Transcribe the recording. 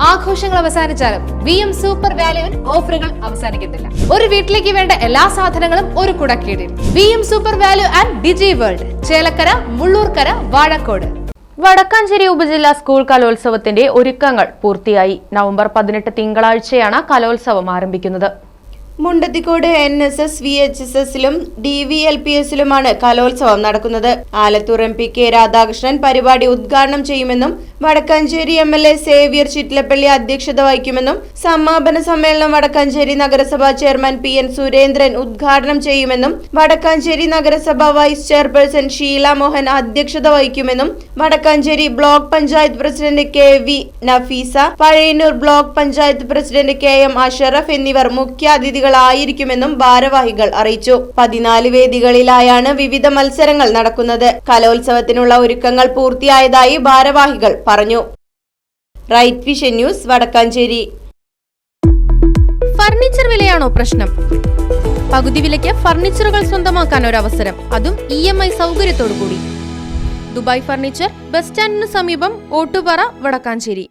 ആഘോഷങ്ങൾ അവസാനിച്ചാലും VM super വാല്യുവിൽ ഓഫറുകൾ അവസാനിക്കുന്നില്ല. ഒരു വീട്ടിലേക്ക് വേണ്ട എല്ലാ സാധനങ്ങളും ഒരു കുടക്കീഴിൽ. VM Super Value and Digi World, Chelakkara, Mullurkara, Vazhakkode. Vadakkanchery ഉപജില്ലാ സ്കൂൾ കലോത്സവത്തിന്റെ ഒരുക്കങ്ങൾ പൂർത്തിയായി. നവംബർ 18 തിങ്കളാഴ്ചയാണ് കലോത്സവം ആരംഭിക്കുന്നത്. മുണ്ടത്തിക്കോട് NSS VHSSലും DVLPSലുമാണ് കലോത്സവം നടക്കുന്നത്. ആലത്തൂർ MP K രാധാകൃഷ്ണൻ പരിപാടി ഉദ്ഘാടനം ചെയ്യുമെന്നും വടക്കാഞ്ചേരി MLA സേവ്യർ ചിറ്റിലപ്പള്ളി അധ്യക്ഷത വഹിക്കുമെന്നും സമാപന സമ്മേളനം വടക്കാഞ്ചേരി നഗരസഭാ ചെയർമാൻ PN സുരേന്ദ്രൻ ഉദ്ഘാടനം ചെയ്യുമെന്നും വടക്കാഞ്ചേരി നഗരസഭ വൈസ് ചെയർപേഴ്സൺ ഷീല മോഹൻ അധ്യക്ഷത വഹിക്കുമെന്നും Vadakkanchery block panchayat president KV Nafeesa, Pazhayannur block panchayat president KM Ashraf എന്നിവർ മുഖ്യാതിഥികളായിരിക്കുമെന്നും ഭാരവാഹികൾ അറിയിച്ചു. 14 വേദികളിലായാണ് വിവിധ മത്സരങ്ങൾ നടക്കുന്നത്. കലോത്സവത്തിനുള്ള ഒരുക്കങ്ങൾ പൂർത്തിയായതായി ഭാരവാഹികൾ പറഞ്ഞു. Right vision news, Vadakkanchery. Furniture വിലയാണോ പ്രശ്നം? പകുതി വിലയ്ക്ക് ഫർണിച്ചറുകൾ സ്വന്തമാക്കാൻ ഒരു അവസരം, അതും EMI സൗകര്യത്തോടു കൂടി. ദുബായ് ഫർണിച്ചർ, ബസ് സ്റ്റാൻഡിന് സമീപം, ഓട്ടുപാറ, വടക്കാഞ്ചേരി.